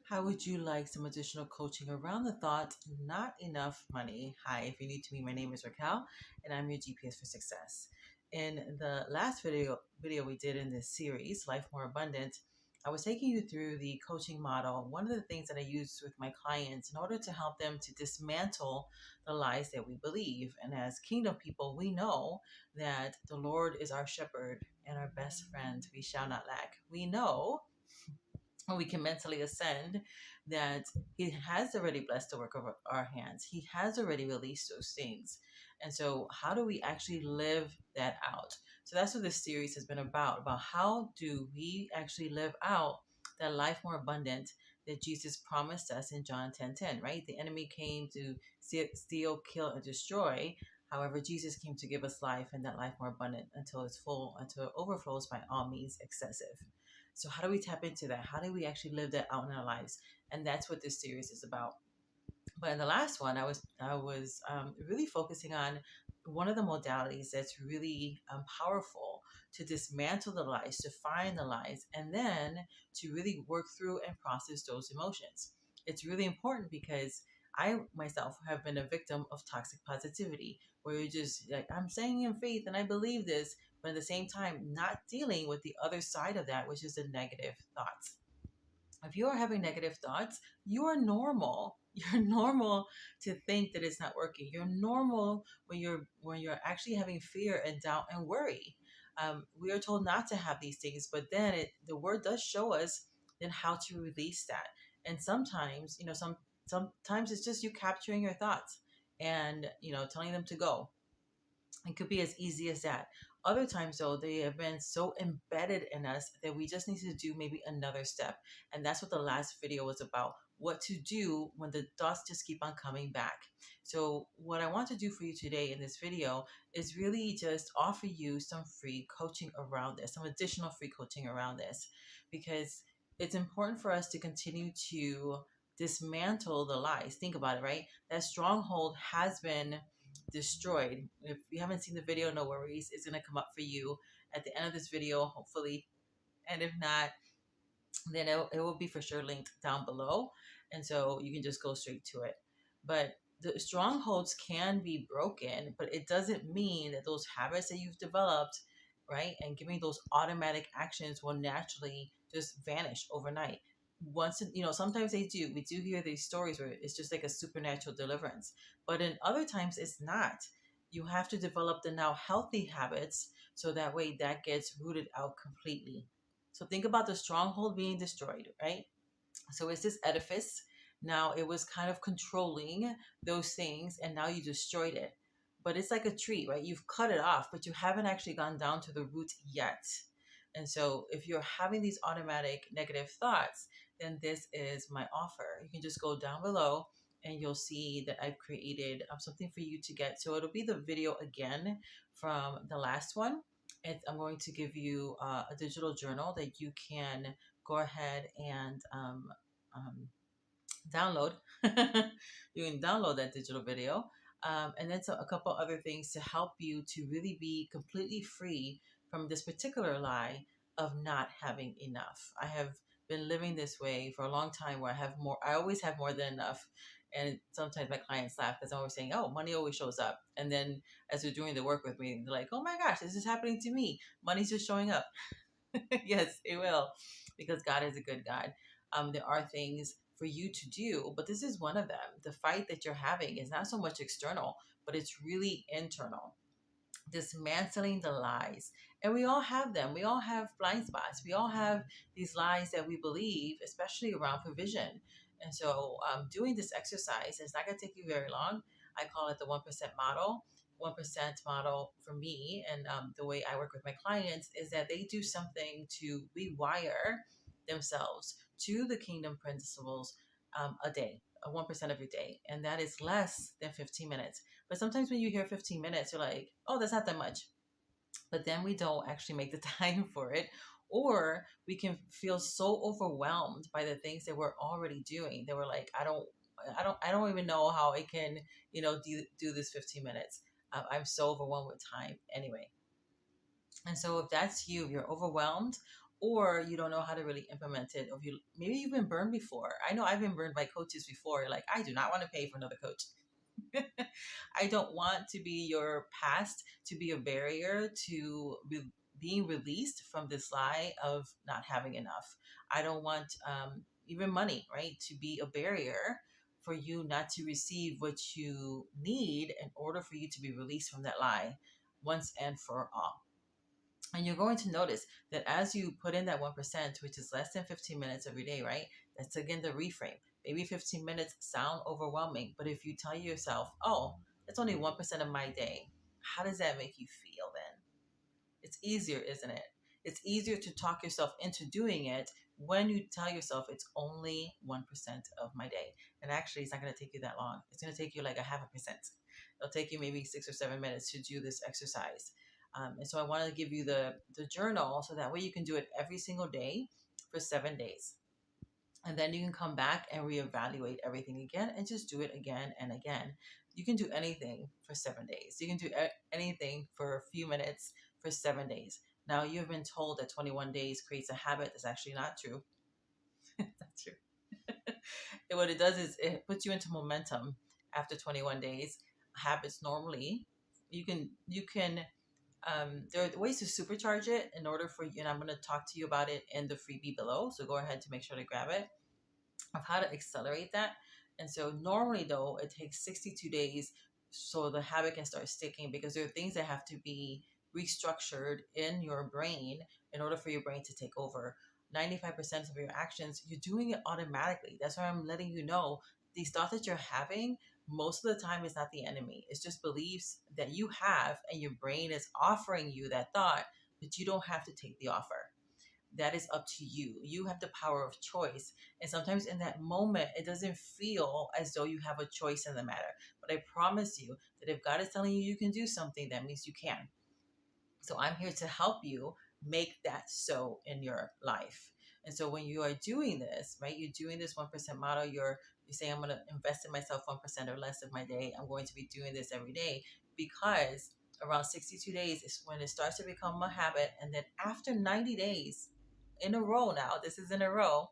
How would you like some additional coaching around the thought, not enough money? Hi, if you're new to me, my name is Raquel, and I'm your GPS for Success. In the last video we did in this series, Life More Abundant, I was taking you through the coaching model. One of the things that I use with my clients in order to help them to dismantle the lies that we believe. And as kingdom people, we know that the Lord is our shepherd and our best friend. We shall not lack. We know we can mentally ascend that he has already blessed the work of our hands. He has already released those things. And so how do we actually live that out? So that's what this series has been about how do we actually live out that life more abundant that Jesus promised us in John 10:10, right? The enemy came to steal, kill, and destroy. However, Jesus came to give us life and that life more abundant until it's full, until it overflows by all means excessive. So how do we tap into that? How do we actually live that out in our lives? And that's what this series is about. But in the last one, I was really focusing on one of the modalities that's really powerful to dismantle the lies, to find the lies, and then to really work through and process those emotions. It's really important because I myself have been a victim of toxic positivity, where you're just like, I'm saying in faith and I believe this, but at the same time, not dealing with the other side of that, which is the negative thoughts. If you are having negative thoughts, you are normal. You're normal to think that it's not working. You're normal when you're actually having fear and doubt and worry. We are told not to have these things, but then the word does show us then how to release that. And sometimes, sometimes it's just you capturing your thoughts and telling them to go. It could be as easy as that. Other times, though, they have been so embedded in us that we just need to do maybe another step. And that's what the last video was about, what to do when the thoughts just keep on coming back. So what I want to do for you today in this video is really just offer you some free coaching around this, some additional free coaching around this, because it's important for us to continue to dismantle the lies. Think about it, right? That stronghold has been destroyed. If you haven't seen the video, no worries. It's going to come up for you at the end of this video, hopefully. And if not, then it will be for sure linked down below. And so you can just go straight to it. But the strongholds can be broken, but it doesn't mean that those habits that you've developed, right, and giving those automatic actions will naturally just vanish overnight. Once, sometimes they do. We do hear these stories where it's just like a supernatural deliverance, but in other times it's not. You have to develop the now healthy habits so that way that gets rooted out completely. So think about the stronghold being destroyed, right? So it's this edifice. Now it was kind of controlling those things, and now you destroyed it. But it's like a tree, right? You've cut it off, but you haven't actually gone down to the root yet. And so if you're having these automatic negative thoughts, then this is my offer. You can just go down below and you'll see that I've created something for you to get. So it'll be the video again from the last one. I'm going to give you a digital journal that you can go ahead and download. You can download that digital video. And then a couple other things to help you to really be completely free from this particular lie of not having enough. I have been living this way for a long time where I always have more than enough. And sometimes my clients laugh because I'm always saying, oh, money always shows up. And then as they're doing the work with me, they're like, oh my gosh, this is happening to me. Money's just showing up. Yes, it will, because God is a good God. There are things for you to do, but this is one of them. The fight that you're having is not so much external, but it's really internal. Dismantling the lies. And we all have them. We all have blind spots. We all have these lies that we believe, especially around provision. And so doing this exercise is not going to take you very long. I call it the 1% model. 1% model for me and the way I work with my clients is that they do something to rewire themselves to the kingdom principles a day, 1% of your day. And that is less than 15 minutes. But sometimes when you hear 15 minutes, you're like, oh, that's not that much. But then we don't actually make the time for it. Or we can feel so overwhelmed by the things that we're already doing that we're like, I don't even know how I can, do this 15 minutes. I'm so overwhelmed with time anyway. And so if that's you, you're overwhelmed, or you don't know how to really implement it, or you maybe you've been burned before. I know I've been burned by coaches before. Like, I do not want to pay for another coach. I don't want to be your past to be a barrier to being released from this lie of not having enough. I don't want even money, right, to be a barrier for you not to receive what you need in order for you to be released from that lie once and for all. And you're going to notice that as you put in that 1%, which is less than 15 minutes every day, right? That's again the reframe. Maybe 15 minutes sound overwhelming, but if you tell yourself, oh, that's only 1% of my day, how does that make you feel then? It's easier, isn't it? It's easier to talk yourself into doing it when you tell yourself it's only 1% of my day. And actually, it's not going to take you that long. It's going to take you like a half a percent. It'll take you maybe 6 or 7 minutes to do this exercise. And so I want to give you the journal so that way you can do it every single day for 7 days. And then you can come back and reevaluate everything again and just do it again and again. You can do anything for 7 days. You can do anything for a few minutes for 7 days. Now, you've been told that 21 days creates a habit. That's actually not true. Not true. And what it does is it puts you into momentum after 21 days. Habits normally, you can there are ways to supercharge it in order for you, and I'm going to talk to you about it in the freebie below. So go ahead to make sure to grab it, of how to accelerate that. And so normally though, it takes 62 days so the habit can start sticking, because there are things that have to be restructured in your brain in order for your brain to take over. 95% of your actions, you're doing it automatically. That's why I'm letting you know these thoughts that you're having, most of the time is not the enemy. It's just beliefs that you have, and your brain is offering you that thought, but you don't have to take the offer. That is up to you. You have the power of choice. And sometimes in that moment, it doesn't feel as though you have a choice in the matter. But I promise you that if God is telling you you can do something, that means you can. So I'm here to help you make that so in your life. And so when you are doing this, right, you're doing this 1% model, you're saying, I'm going to invest in myself 1% or less of my day. I'm going to be doing this every day, because around 62 days is when it starts to become a habit. And then after 90 days in a row, now this is in a row,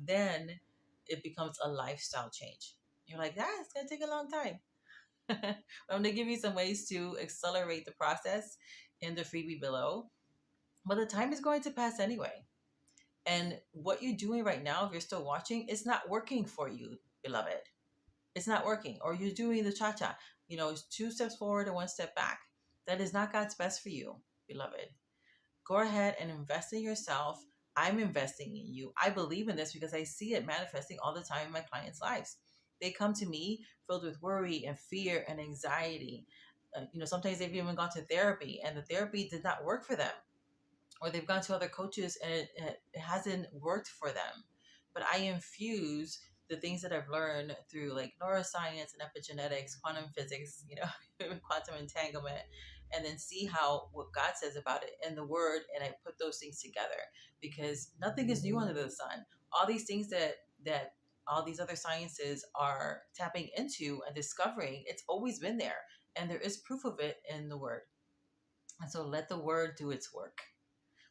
then it becomes a lifestyle change. You're like, that it's going to take a long time. I'm going to give you some ways to accelerate the process in the freebie below. But the time is going to pass anyway. And what you're doing right now, if you're still watching, it's not working for you, beloved. It's not working. Or you're doing the cha cha. It's 2 steps forward and 1 step back. That is not God's best for you, beloved. Go ahead and invest in yourself. I'm investing in you. I believe in this because I see it manifesting all the time in my clients' lives. They come to me filled with worry and fear and anxiety. Sometimes they've even gone to therapy and the therapy did not work for them, or they've gone to other coaches and it hasn't worked for them. But I infuse the things that I've learned through like neuroscience and epigenetics, quantum physics, quantum entanglement, and then see how what God says about it in the Word, and I put those things together, because nothing is new under the sun. All these things that all these other sciences are tapping into and discovering, it's always been there, and there is proof of it in the Word. And so let the Word do its work,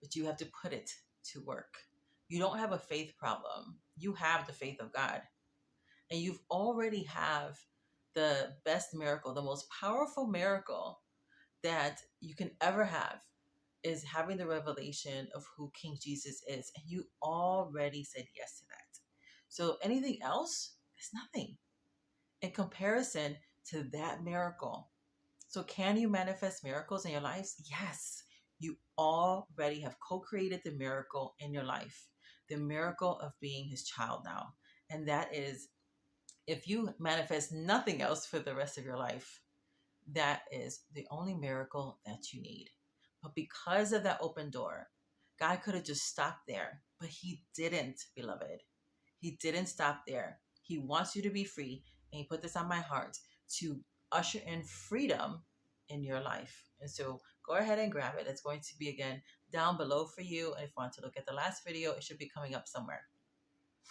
but you have to put it to work. You don't have a faith problem. You have the faith of God. And you've already have the best miracle, the most powerful miracle that you can ever have, is having the revelation of who King Jesus is. And you already said yes to that. So anything else is nothing in comparison to that miracle. So can you manifest miracles in your lives? Yes. You already have co-created the miracle in your life, the miracle of being his child now. And that is, if you manifest nothing else for the rest of your life, that is the only miracle that you need. But because of that open door, God could have just stopped there, but he didn't, beloved. He didn't stop there. He wants you to be free, and he put this on my heart to usher in freedom in your life. And so go ahead and grab it. It's going to be again down below for you. And if you want to look at the last video, it should be coming up somewhere.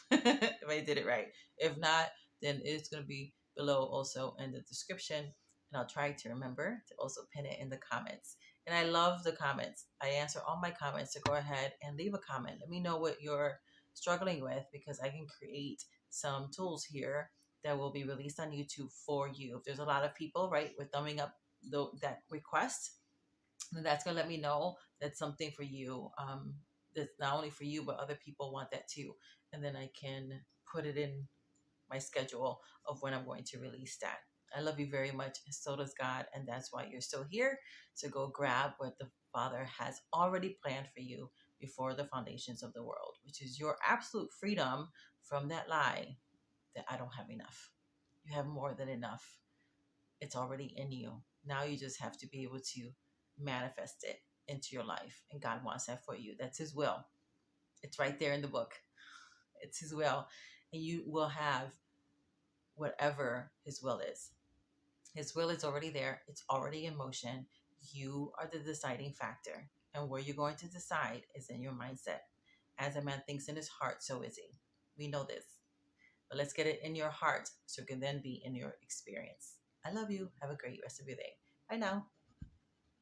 If I did it right. If not, then it's going to be below also in the description. And I'll try to remember to also pin it in the comments. And I love the comments. I answer all my comments, so go ahead and leave a comment. Let me know what you're struggling with, because I can create some tools here that will be released on YouTube for you. If there's a lot of people, right, with thumbing up that request, then that's going to let me know that's something for you. That's not only for you, but other people want that too. And then I can put it in my schedule of when I'm going to release that. I love you very much, and so does God, and that's why you're still here, to go grab what the Father has already planned for you before the foundations of the world, which is your absolute freedom from that lie that I don't have enough. You have more than enough. It's already in you. Now you just have to be able to manifest it into your life, and God wants that for you. That's His will. It's right there in the book. It's His will, and you will have whatever His will is. His will is already there, it's already in motion. You are the deciding factor. And where you're going to decide is in your mindset. As a man thinks in his heart, so is he. We know this. But let's get it in your heart so it can then be in your experience. I love you. Have a great rest of your day. Bye now.